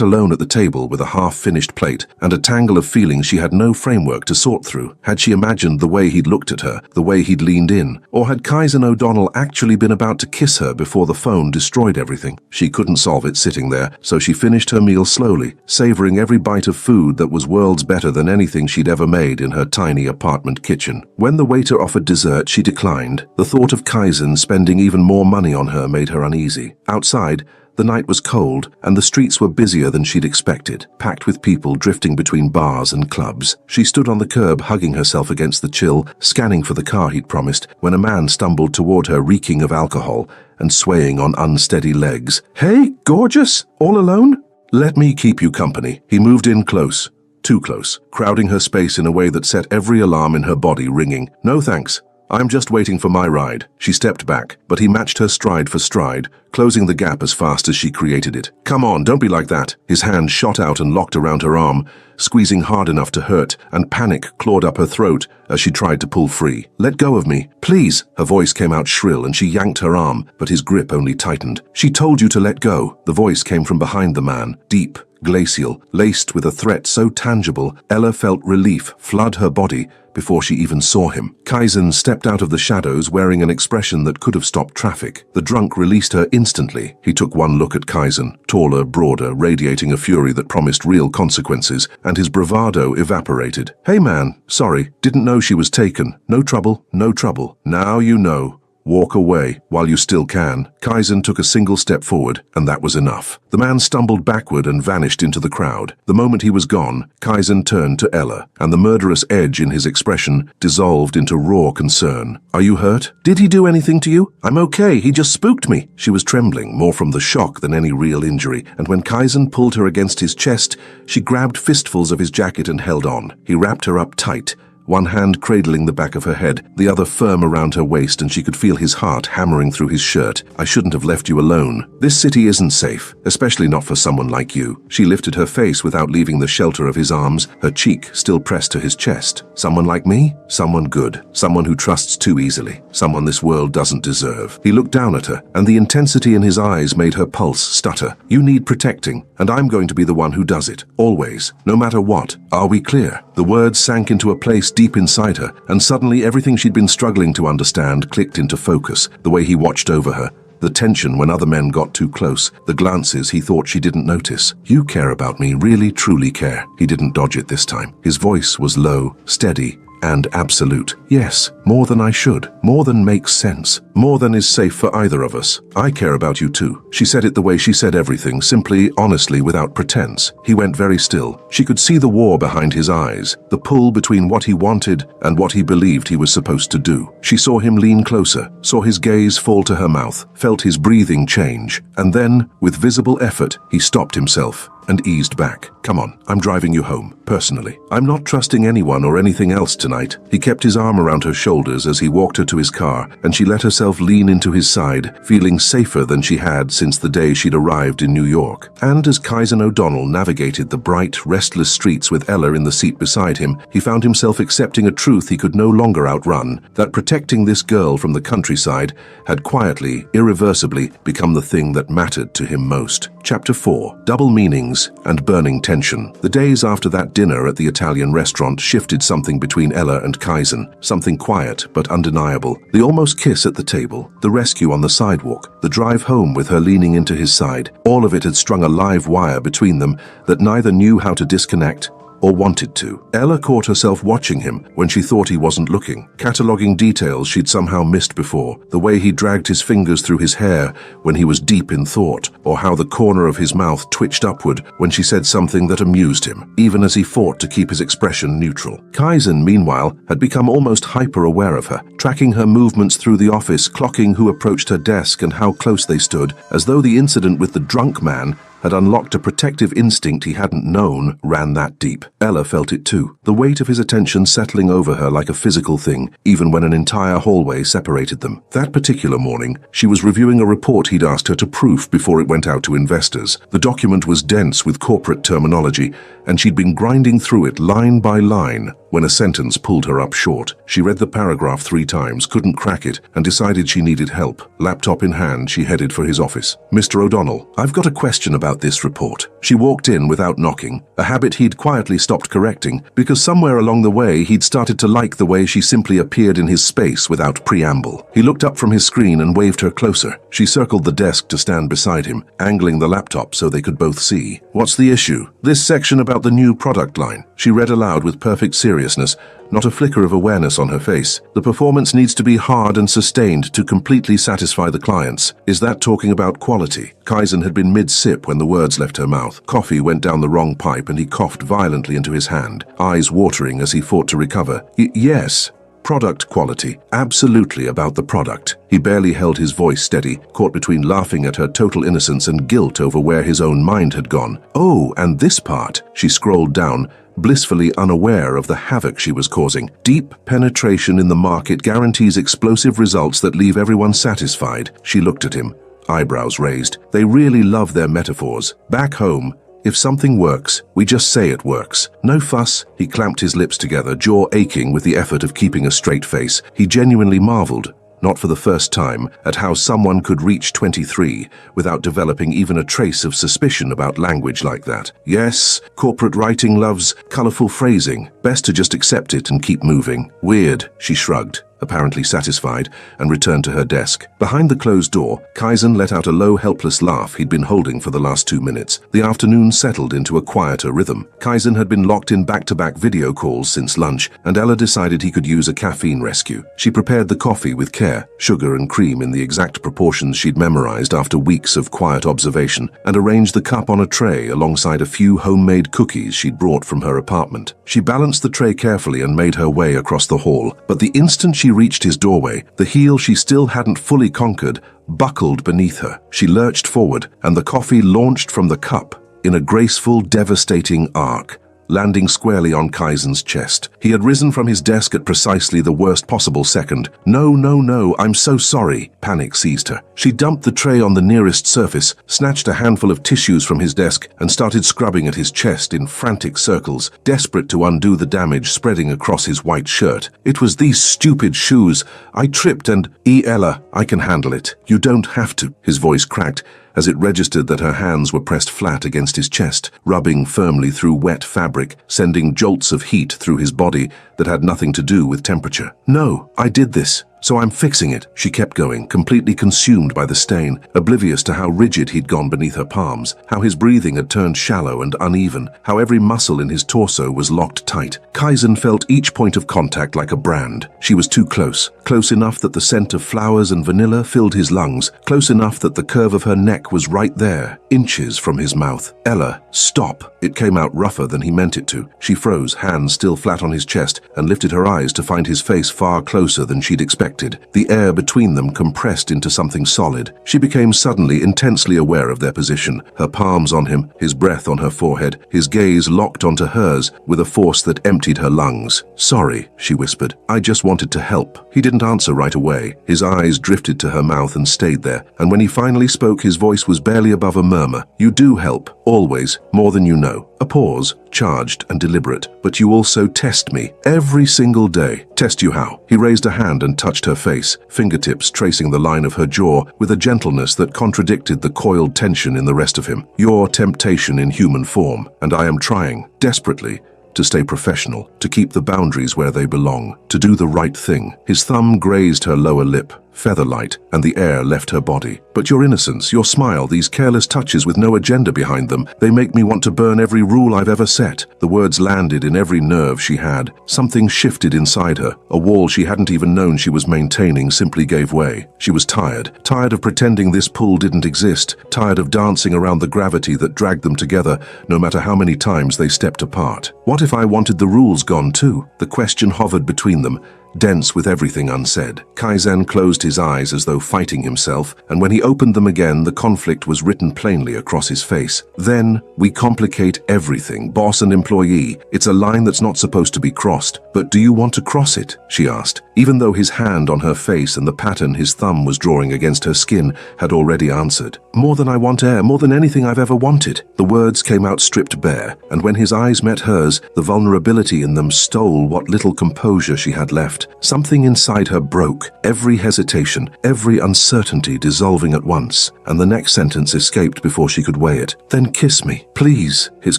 A: alone at the table with a half-finished plate and a tangle of feelings she had no framework to sort through. Had she imagined the way he'd looked at her, the way he'd leaned in? Or had Kaizen O'Donnell actually been about to kiss her before the phone destroyed everything? She couldn't solve it sitting there, so she finished her meal slowly, savoring every bite of food that was worlds better than anything she'd ever made in her tiny apartment kitchen. When the waiter offered dessert, she declined. The thought of Kaizen spending even more money on her made her uneasy. Outside, the night was cold, and the streets were busier than she'd expected, packed with people drifting between bars and clubs. She stood on the curb, hugging herself against the chill, scanning for the car he'd promised, when a man stumbled toward her reeking of alcohol and swaying on unsteady legs. Hey, gorgeous! All alone? Let me keep you company. He moved in close, too close, crowding her space in a way that set every alarm in her body ringing. No thanks. I'm just waiting for my ride. She stepped back, but he matched her stride for stride, closing the gap as fast as she created it. Come on, don't be like that. His hand shot out and locked around her arm, squeezing hard enough to hurt, and panic clawed up her throat as she tried to pull free. Let go of me, please. Her voice came out shrill and she yanked her arm, but his grip only tightened. She told you to let go. The voice came from behind the man, deep, glacial, laced with a threat so tangible, Ella felt relief flood her body before she even saw him. Kaizen stepped out of the shadows wearing an expression that could have stopped traffic. The drunk released her instantly. He took one look at Kaizen, taller, broader, radiating a fury that promised real consequences, and his bravado evaporated. "Hey man, sorry, didn't know she was taken. No trouble, no trouble. Now you know. Walk away while you still can." Kaizen took a single step forward, and that was enough. The man stumbled backward and vanished into the crowd. The moment he was gone, Kaizen turned to Ella, and the murderous edge in his expression dissolved into raw concern. "Are you hurt? Did he do anything to you?" "I'm okay, he just spooked me." She was trembling, more from the shock than any real injury, and when Kaizen pulled her against his chest, she grabbed fistfuls of his jacket and held on. He wrapped her up tight, one hand cradling the back of her head, the other firm around her waist, and she could feel his heart hammering through his shirt. "I shouldn't have left you alone. This city isn't safe, especially not for someone like you." She lifted her face without leaving the shelter of his arms, her cheek still pressed to his chest. "Someone like me? Someone good. Someone who trusts too easily. Someone this world doesn't deserve." He looked down at her, and the intensity in his eyes made her pulse stutter. "You need protecting, and I'm going to be the one who does it. Always. No matter what. Are we clear?" The words sank into a place deep inside her, and suddenly everything she'd been struggling to understand clicked into focus. The way he watched over her, the tension when other men got too close, the glances he thought she didn't notice. "You care about me, really, truly care." He didn't dodge it this time. His voice was low, steady, and absolute. "Yes, more than I should. More than makes sense. More than is safe for either of us. I care about you too." She said it the way she said everything, simply, honestly, without pretense. He went very still. She could see the war behind his eyes, the pull between what he wanted and what he believed he was supposed to do. She saw him lean closer, saw his gaze fall to her mouth, felt his breathing change, and then, with visible effort, he stopped himself and eased back. "Come on, I'm driving you home, personally. I'm not trusting anyone or anything else tonight." He kept his arm around her shoulders as he walked her to his car, and she let herself lean into his side, feeling safer than she had since the day she'd arrived in New York. And as Kaizen O'Donnell navigated the bright, restless streets with Ella in the seat beside him, he found himself accepting a truth he could no longer outrun, that protecting this girl from the countryside had quietly, irreversibly become the thing that mattered to him most. Chapter 4. Double Meanings and Burning Tension. The days after that dinner at the Italian restaurant shifted something between Ella and Kaizen, something quiet but undeniable. The almost kiss at the table, the rescue on the sidewalk, the drive home with her leaning into his side, all of it had strung a live wire between them that neither knew how to disconnect or wanted to. Ella caught herself watching him when she thought he wasn't looking, cataloguing details she'd somehow missed before, the way he dragged his fingers through his hair when he was deep in thought, or how the corner of his mouth twitched upward when she said something that amused him, even as he fought to keep his expression neutral. Kaizen, meanwhile, had become almost hyper-aware of her, tracking her movements through the office, clocking who approached her desk and how close they stood, as though the incident with the drunk man had unlocked a protective instinct he hadn't known ran that deep. Ella felt it too, the weight of his attention settling over her like a physical thing, even when an entire hallway separated them. That particular morning, she was reviewing a report he'd asked her to proof before it went out to investors. The document was dense with corporate terminology, and she'd been grinding through it line by line when a sentence pulled her up short. She read the paragraph 3 times, couldn't crack it, and decided she needed help. Laptop in hand, she headed for his office. "Mr. O'Donnell, I've got a question about this report." She walked in without knocking, a habit he'd quietly stopped correcting, because somewhere along the way he'd started to like the way she simply appeared in his space without preamble. He looked up from his screen and waved her closer. She circled the desk to stand beside him, angling the laptop so they could both see. "What's the issue?" "This section about the new product line," she read aloud with perfect seriousness, not a flicker of awareness on her face. "The performance needs to be hard and sustained to completely satisfy the clients." "Is that talking about quality?" Kaizen had been mid-sip when the words left her mouth. Coffee went down the wrong pipe and he coughed violently into his hand, eyes watering as he fought to recover. Yes. Product quality. Absolutely about the product." He barely held his voice steady, caught between laughing at her total innocence and guilt over where his own mind had gone. "Oh, and this part." She scrolled down, blissfully unaware of the havoc she was causing. "Deep penetration in the market guarantees explosive results that leave everyone satisfied." She looked at him, eyebrows raised. They really love their metaphors. Back home, if something works, we just say it works. No fuss. He clamped his lips together, jaw aching with the effort of keeping a straight face. He genuinely marveled. not for the first time, at how someone could reach 23 without developing even a trace of suspicion about language like that. Yes, corporate writing loves colorful phrasing. Best to just accept it and keep moving. Weird, she shrugged, apparently satisfied, and returned to her desk. Behind the closed door, Kaizen let out a low, helpless laugh he'd been holding for the last 2 minutes. The afternoon settled into a quieter rhythm. Kaizen had been locked in back-to-back video calls since lunch, and Ella decided he could use a caffeine rescue. She prepared the coffee with care, sugar and cream in the exact proportions she'd memorized after weeks of quiet observation, and arranged the cup on a tray alongside a few homemade cookies she'd brought from her apartment. She balanced the tray carefully and made her way across the hall, but the instant she reached his doorway, the heel she still hadn't fully conquered buckled beneath her. She lurched forward, and the coffee launched from the cup in a graceful, devastating arc, landing squarely on Kaizen's chest. He had risen from his desk at precisely the worst possible second. No, no, no, I'm so sorry. Panic seized her. She dumped the tray on the nearest surface, snatched a handful of tissues from his desk, and started scrubbing at his chest in frantic circles, desperate to undo the damage spreading across his white shirt. It was these stupid shoes. I tripped and... Ella, I can handle it. You don't have to. His voice cracked as it registered that her hands were pressed flat against his chest, rubbing firmly through wet fabric, sending jolts of heat through his body that had nothing to do with temperature. No, I did this, so I'm fixing it. She kept going, completely consumed by the stain, oblivious to how rigid he'd gone beneath her palms, how his breathing had turned shallow and uneven, how every muscle in his torso was locked tight. Kaizen felt each point of contact like a brand. She was too close, close enough that the scent of flowers and vanilla filled his lungs, close enough that the curve of her neck was right there, inches from his mouth. Ella, stop. It came out rougher than he meant it to. She froze, hands still flat on his chest, and lifted her eyes to find his face far closer than she'd expected. The air between them compressed into something solid. She became suddenly intensely aware of their position, her palms on him, his breath on her forehead, his gaze locked onto hers with a force that emptied her lungs. Sorry, she whispered. I just wanted to help. He didn't answer right away. His eyes drifted to her mouth and stayed there, and when he finally spoke, his voice was barely above a murmur. You do help, always, more than you know. A pause, charged and deliberate. But you also test me, every single day. Test you how? He raised a hand and touched her face, fingertips tracing the line of her jaw with a gentleness that contradicted the coiled tension in the rest of him. Your temptation in human form, and I am trying, desperately, to stay professional, to keep the boundaries where they belong, to do the right thing. His thumb grazed her lower lip, feather-light, and the air left her body. But your innocence, your smile, these careless touches with no agenda behind them, they make me want to burn every rule I've ever set. The words landed in every nerve she had. Something shifted inside her. A wall she hadn't even known she was maintaining simply gave way. She was tired of pretending this pull didn't exist, tired of dancing around the gravity that dragged them together, no matter how many times they stepped apart. What if I wanted the rules gone too? The question hovered between them, dense with everything unsaid. Kaizen closed his eyes as though fighting himself, and when he opened them again, the conflict was written plainly across his face. Then, we complicate everything, boss and employee. It's a line that's not supposed to be crossed. But do you want to cross it? She asked, even though his hand on her face and the pattern his thumb was drawing against her skin had already answered. More than I want air, more than anything I've ever wanted. The words came out stripped bare, and when his eyes met hers, the vulnerability in them stole what little composure she had left. Something inside her broke, every hesitation, every uncertainty dissolving at once, and the next sentence escaped before she could weigh it. Then kiss me, please. His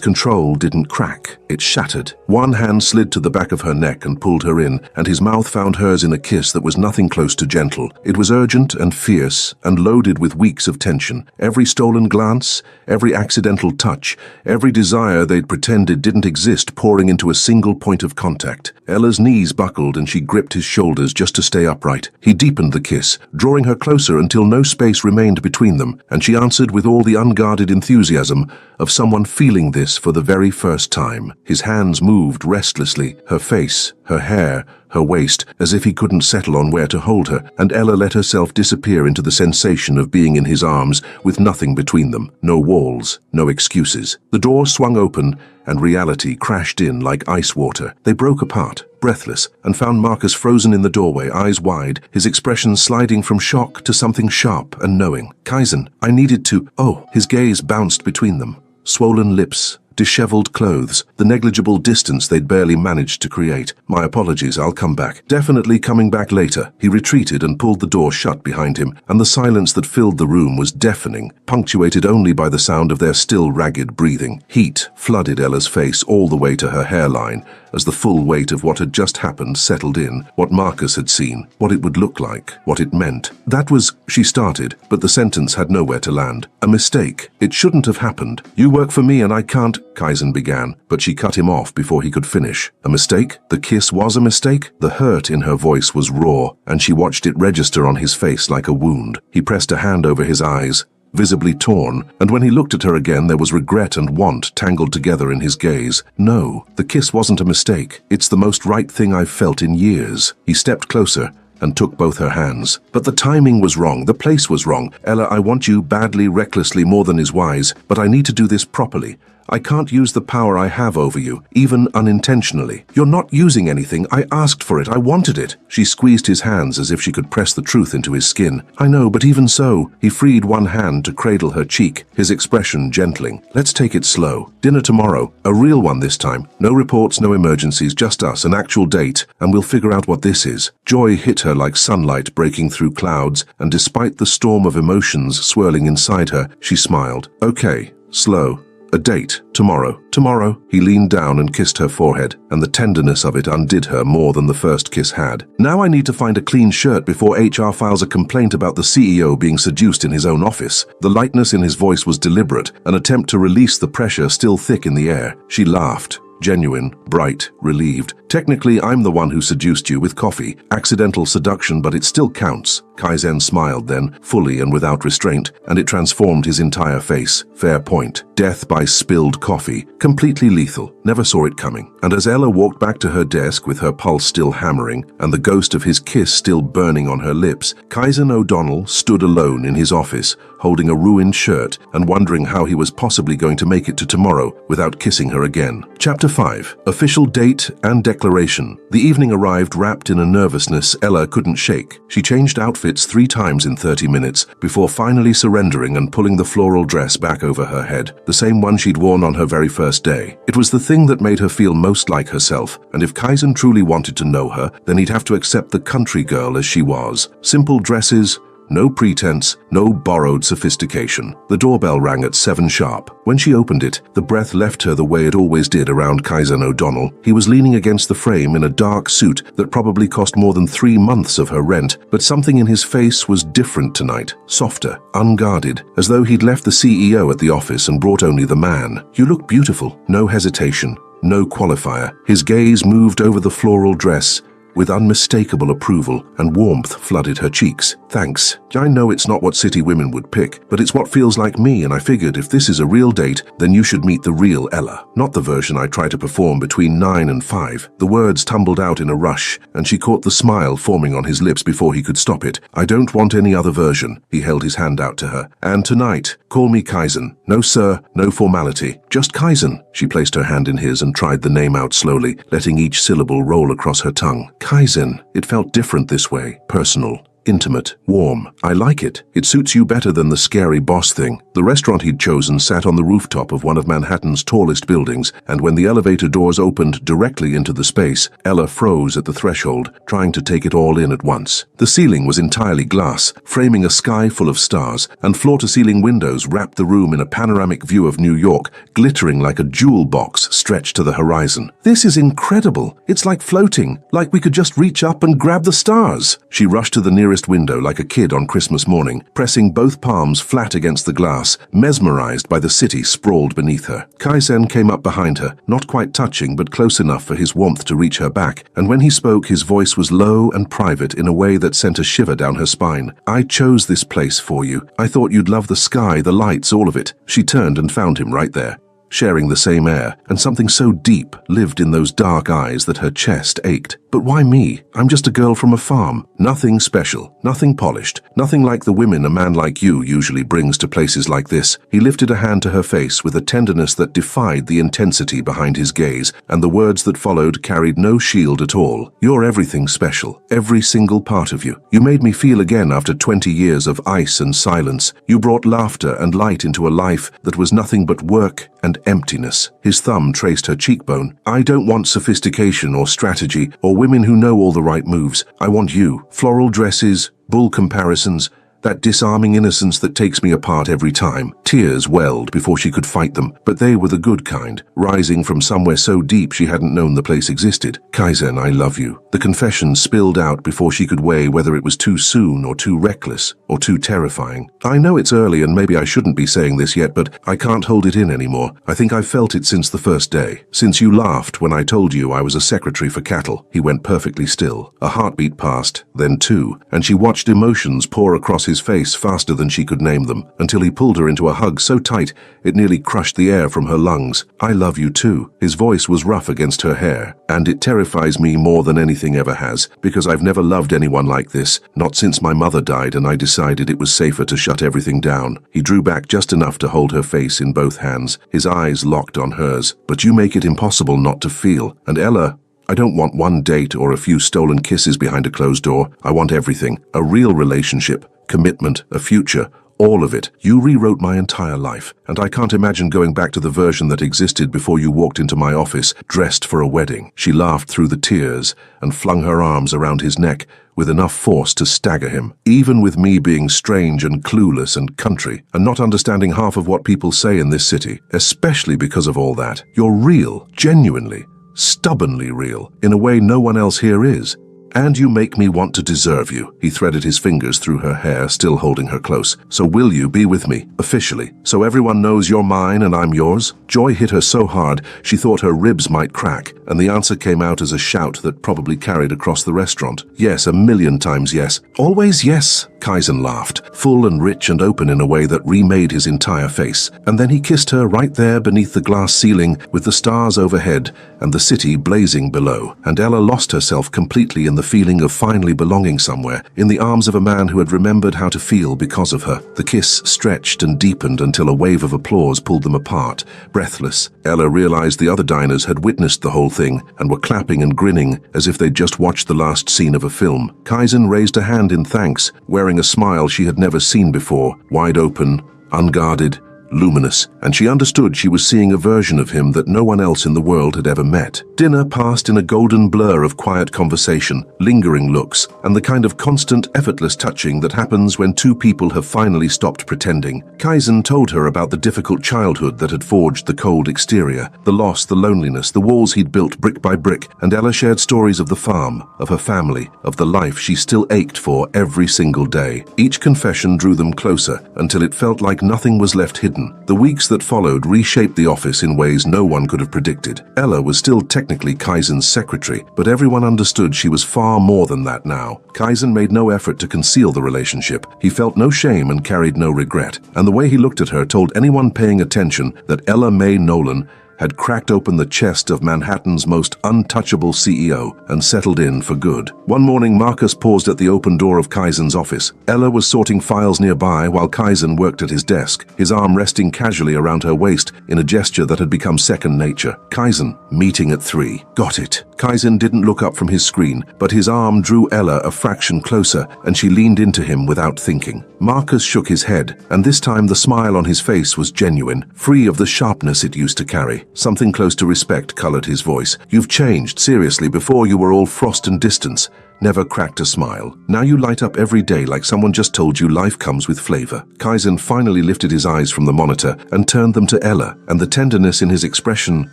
A: control didn't crack, it shattered. One hand slid to the back of her neck and pulled her in, and his mouth found hers in a kiss that was nothing close to gentle. It was urgent and fierce, and loaded with weeks of tension. Every stolen glance, every accidental touch, every desire they'd pretended didn't exist pouring into a single point of contact. Ella's knees buckled and she gripped his shoulders just to stay upright. He deepened the kiss, drawing her closer until no space remained between them, and she answered with all the unguarded enthusiasm of someone feeling this for the very first time. His hands moved restlessly, her face, her hair, her waist, as if he couldn't settle on where to hold her, and Ella let herself disappear into the sensation of being in his arms with nothing between them. No walls, no excuses. The door swung open, and reality crashed in like ice water. They broke apart, breathless, and found Marcus frozen in the doorway, eyes wide, his expression sliding from shock to something sharp and knowing. Kaizen, I needed to... Oh, his gaze bounced between them. Swollen lips, disheveled clothes, the negligible distance they'd barely managed to create. "My apologies, I'll come back." "Definitely coming back later." He retreated and pulled the door shut behind him, and the silence that filled the room was deafening, punctuated only by the sound of their still ragged breathing. Heat flooded Ella's face all the way to her hairline as the full weight of what had just happened settled in, what Marcus had seen, what it would look like, what it meant. "That was," she started, but the sentence had nowhere to land. "A mistake. It shouldn't have happened. You work for me and I can't," Kaizen began, but she cut him off before he could finish. A mistake? The kiss was a mistake? The hurt in her voice was raw, and she watched it register on his face like a wound. He pressed a hand over his eyes, visibly torn, and when he looked at her again there was regret and want tangled together in his gaze. "No, the kiss wasn't a mistake. It's the most right thing I've felt in years." He stepped closer and took both her hands. "But the timing was wrong, the place was wrong. Ella, I want you badly, recklessly, more than is wise, but I need to do this properly. I can't use the power I have over you, even unintentionally. You're not using anything. I asked for it. I wanted it." She squeezed his hands as if she could press the truth into his skin. "I know, but even so," he freed one hand to cradle her cheek, his expression gentling. "Let's take it slow. Dinner tomorrow. A real one this time. No reports, no emergencies, just us, an actual date, and we'll figure out what this is." Joy hit her like sunlight breaking through clouds, and despite the storm of emotions swirling inside her, she smiled. "Okay, slow. A date, tomorrow." "Tomorrow." He leaned down and kissed her forehead, and the tenderness of it undid her more than the first kiss had. "Now I need to find a clean shirt before HR files a complaint about the CEO being seduced in his own office." The lightness in his voice was deliberate, an attempt to release the pressure still thick in the air. She laughed. Genuine, bright, relieved. "Technically, I'm the one who seduced you with coffee. Accidental seduction, but it still counts." Kaizen smiled then, fully and without restraint, and it transformed his entire face. Fair point. Death by spilled coffee. Completely lethal. Never saw it coming. And as Ella walked back to her desk with her pulse still hammering, and the ghost of his kiss still burning on her lips, Kaizen O'Donnell stood alone in his office, holding a ruined shirt and wondering how he was possibly going to make it to tomorrow without kissing her again. Chapter 5. Official date and declaration. The evening arrived wrapped in a nervousness Ella couldn't shake. She changed outfits 3 times in 30 minutes before finally surrendering and pulling the floral dress back over her head, the same one she'd worn on her very first day. It was the thing that made her feel most like herself, and if Kaizen truly wanted to know her, then he'd have to accept the country girl as she was. Simple dresses, no pretense, no borrowed sophistication. The doorbell rang at 7 sharp. When she opened it, the breath left her the way it always did around Kaizen O'Donnell. He was leaning against the frame in a dark suit that probably cost more than 3 months of her rent, but something in his face was different tonight, softer, unguarded, as though he'd left the CEO at the office and brought only the man. "You look beautiful." No hesitation, no qualifier. His gaze moved over the floral dress with unmistakable approval, and warmth flooded her cheeks. "Thanks. I know it's not what city women would pick, but it's what feels like me, and I figured if this is a real date, then you should meet the real Ella, not the version I try to perform between 9 and 5. The words tumbled out in a rush, and she caught the smile forming on his lips before he could stop it. "I don't want any other version." He held his hand out to her. "And tonight, call me Kaizen. No sir, no formality. Just Kaizen." She placed her hand in his and tried the name out slowly, letting each syllable roll across her tongue. Kaizen. It felt different this way. Personal. Intimate, warm. "I like it. It suits you better than the scary boss thing." The restaurant he'd chosen sat on the rooftop of one of Manhattan's tallest buildings, and when the elevator doors opened directly into the space, Ella froze at the threshold, trying to take it all in at once. The ceiling was entirely glass, framing a sky full of stars, and floor-to-ceiling windows wrapped the room in a panoramic view of New York, glittering like a jewel box stretched to the horizon. "This is incredible. It's like floating, like we could just reach up and grab the stars." She rushed to the nearest window like a kid on Christmas morning, pressing both palms flat against the glass, mesmerized by the city sprawled beneath her. Kaizen came up behind her, not quite touching but close enough for his warmth to reach her back, and when he spoke his voice was low and private in a way that sent a shiver down her spine. "I chose this place for you. I thought you'd love the sky, the lights, all of it." She turned and found him right there, sharing the same air, and something so deep lived in those dark eyes that her chest ached. "But why me? I'm just a girl from a farm. Nothing special, nothing polished, nothing like the women a man like you usually brings to places like this." He lifted a hand to her face with a tenderness that defied the intensity behind his gaze, and the words that followed carried no shield at all. "You're everything special, every single part of you. You made me feel again after 20 years of ice and silence. You brought laughter and light into a life that was nothing but work and emptiness. His thumb traced her cheekbone. I don't want sophistication or strategy or women who know all the right moves. I want you. Floral dresses, bull comparisons, that disarming innocence that takes me apart every time. Tears welled before she could fight them, but they were the good kind, rising from somewhere so deep she hadn't known the place existed. Kaizen, I love you. The confession spilled out before she could weigh whether it was too soon or too reckless or too terrifying. I know it's early and maybe I shouldn't be saying this yet, but I can't hold it in anymore. I think I've felt it since the first day. Since you laughed when I told you I was a secretary for cattle. He went perfectly still. A heartbeat passed, then two, and she watched emotions pour across his face faster than she could name them, until he pulled her into a hug so tight it nearly crushed the air from her lungs. I love you too. His voice was rough against her hair, and it terrifies me more than anything ever has, because I've never loved anyone like this, not since my mother died and I decided it was safer to shut everything down. He drew back just enough to hold her face in both hands, his eyes locked on hers. But you make it impossible not to feel. And Ella, I don't want one date or a few stolen kisses behind a closed door. I want everything. A real relationship, commitment, a future, all of it. You rewrote my entire life, and I can't imagine going back to the version that existed before you walked into my office, dressed for a wedding. She laughed through the tears and flung her arms around his neck with enough force to stagger him. Even with me being strange and clueless and country, and not understanding half of what people say in this city, especially because of all that, you're real, genuinely, stubbornly real, in a way no one else here is. And you make me want to deserve you. He threaded his fingers through her hair, still holding her close. So will you be with me, officially, so everyone knows you're mine and I'm yours? Joy hit her so hard she thought her ribs might crack, and the answer came out as a shout that probably carried across the restaurant. Yes, 1,000,000 times yes. Always yes. Kaizen laughed, full and rich and open in a way that remade his entire face. And then he kissed her right there beneath the glass ceiling with the stars overhead and the city blazing below. And Ella lost herself completely in the feeling of finally belonging somewhere, in the arms of a man who had remembered how to feel because of her. The kiss stretched and deepened until a wave of applause pulled them apart. Breathless, Ella realized the other diners had witnessed the whole thing and were clapping and grinning as if they'd just watched the last scene of a film. Kaizen raised a hand in thanks, wearing a smile she had never seen before, wide open, unguarded, luminous, and she understood she was seeing a version of him that no one else in the world had ever met. Dinner passed in a golden blur of quiet conversation, lingering looks, and the kind of constant, effortless touching that happens when two people have finally stopped pretending. Kaizen told her about the difficult childhood that had forged the cold exterior, the loss, the loneliness, the walls he'd built brick by brick, and Ella shared stories of the farm, of her family, of the life she still ached for every single day. Each confession drew them closer until it felt like nothing was left hidden. The weeks that followed reshaped the office in ways no one could have predicted. Ella was still technically Kaizen's secretary, but everyone understood she was far more than that now. Kaizen made no effort to conceal the relationship. He felt no shame and carried no regret. And the way he looked at her told anyone paying attention that Ella Mae Nolan had cracked open the chest of Manhattan's most untouchable CEO and settled in for good. One morning, Marcus paused at the open door of Kaizen's office. Ella was sorting files nearby while Kaizen worked at his desk, his arm resting casually around her waist in a gesture that had become second nature. Kaizen, meeting at 3. Got it. Kaizen didn't look up from his screen, but his arm drew Ella a fraction closer, and she leaned into him without thinking. Marcus shook his head, and this time the smile on his face was genuine, free of the sharpness it used to carry. Something close to respect colored his voice. You've changed, seriously. Before you were all frost and distance, never cracked a smile. Now you light up every day like someone just told you life comes with flavor. Kaizen finally lifted his eyes from the monitor and turned them to Ella, and the tenderness in his expression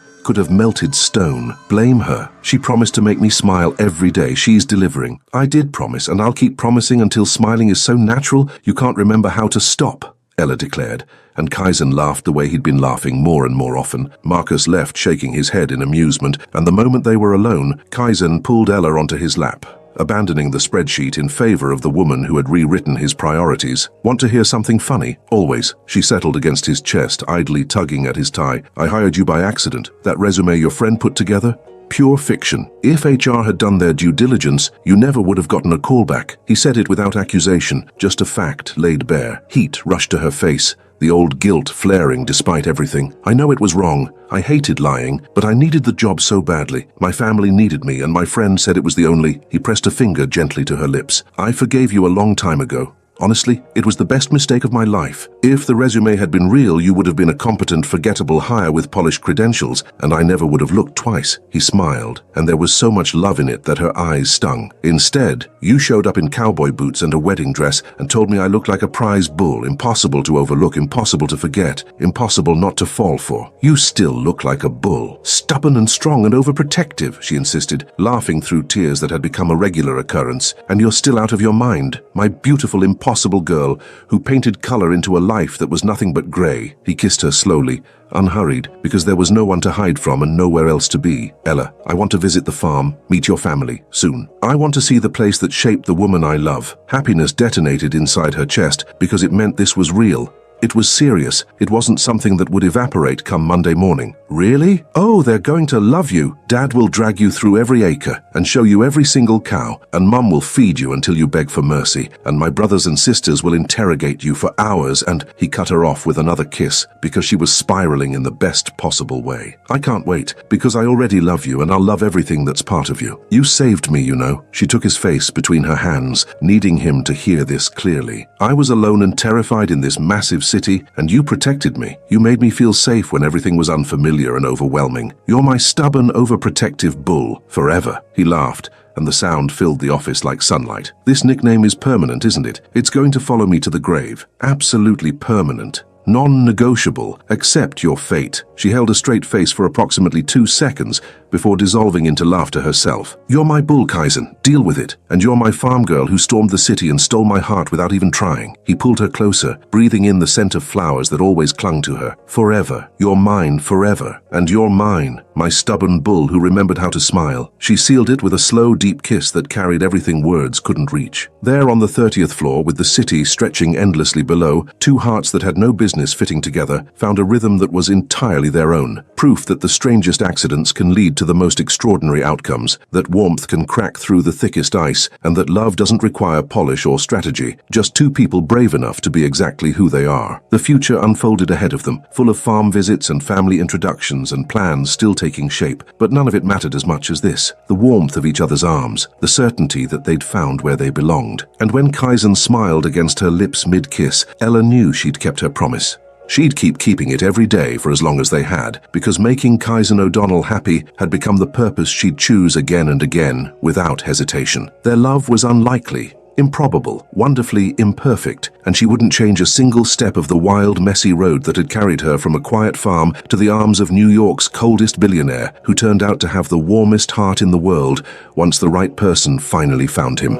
A: could have melted stone. Blame her. She promised to make me smile every day. She's delivering. I did promise, and I'll keep promising until smiling is so natural you can't remember how to stop, Ella declared, and Kaizen laughed the way he'd been laughing more and more often. Marcus left, shaking his head in amusement, and the moment they were alone, Kaizen pulled Ella onto his lap, abandoning the spreadsheet in favor of the woman who had rewritten his priorities. Want to hear something funny? Always. She settled against his chest, idly tugging at his tie. I hired you by accident. That resume your friend put together? Pure fiction. If HR had done their due diligence, you never would have gotten a callback. He said it without accusation, just a fact laid bare. Heat rushed to her face, the old guilt flaring despite everything. I know it was wrong. I hated lying, but I needed the job so badly. My family needed me, and my friend said it was the only. He pressed a finger gently to her lips. I forgave you a long time ago. Honestly, it was the best mistake of my life. If the resume had been real, you would have been a competent, forgettable hire with polished credentials, and I never would have looked twice." He smiled, and there was so much love in it that her eyes stung. "Instead, you showed up in cowboy boots and a wedding dress and told me I looked like a prize bull, impossible to overlook, impossible to forget, impossible not to fall for. You still look like a bull. Stubborn and strong and overprotective," she insisted, laughing through tears that had become a regular occurrence. "And you're still out of your mind, my beautiful, impossible girl who painted color into a life that was nothing but gray." He kissed her slowly, unhurried, because there was no one to hide from and nowhere else to be. "Ella, I want to visit the farm, meet your family, soon. I want to see the place that shaped the woman I love." Happiness detonated inside her chest because it meant this was real. It was serious. It wasn't something that would evaporate come Monday morning. "Really? Oh, they're going to love you. Dad will drag you through every acre and show you every single cow, and Mum will feed you until you beg for mercy, and my brothers and sisters will interrogate you for hours," and he cut her off with another kiss because she was spiraling in the best possible way. "I can't wait, because I already love you and I'll love everything that's part of you. You saved me, you know." She took his face between her hands, needing him to hear this clearly. "I was alone and terrified in this massive city, and you protected me. You made me feel safe when everything was unfamiliar and overwhelming. You're my stubborn, overprotective bull, forever." He laughed, and the sound filled the office like sunlight. "This nickname is permanent, isn't it? It's going to follow me to the grave. Absolutely permanent. Non-negotiable. Accept your fate." She held a straight face for approximately 2 seconds before dissolving into laughter herself. "You're my bull, Kaizen. Deal with it. And you're my farm girl who stormed the city and stole my heart without even trying." He pulled her closer, breathing in the scent of flowers that always clung to her. "Forever. You're mine forever. And you're mine, my stubborn bull who remembered how to smile." She sealed it with a slow, deep kiss that carried everything words couldn't reach. There on the 30th floor, with the city stretching endlessly below, two hearts that had no business fitting together found a rhythm that was entirely their own. Proof that the strangest accidents can lead to the most extraordinary outcomes, that warmth can crack through the thickest ice, and that love doesn't require polish or strategy, just two people brave enough to be exactly who they are. The future unfolded ahead of them, full of farm visits and family introductions and plans still taking shape, but none of it mattered as much as this: the warmth of each other's arms, the certainty that they'd found where they belonged. And when Kaizen smiled against her lips mid-kiss, Ella knew she'd kept her promise. She'd keeping it every day for as long as they had, because making Kaizen O'Donnell happy had become the purpose she'd choose again and again, without hesitation. Their love was unlikely, improbable, wonderfully imperfect, and she wouldn't change a single step of the wild, messy road that had carried her from a quiet farm to the arms of New York's coldest billionaire, who turned out to have the warmest heart in the world once the right person finally found him.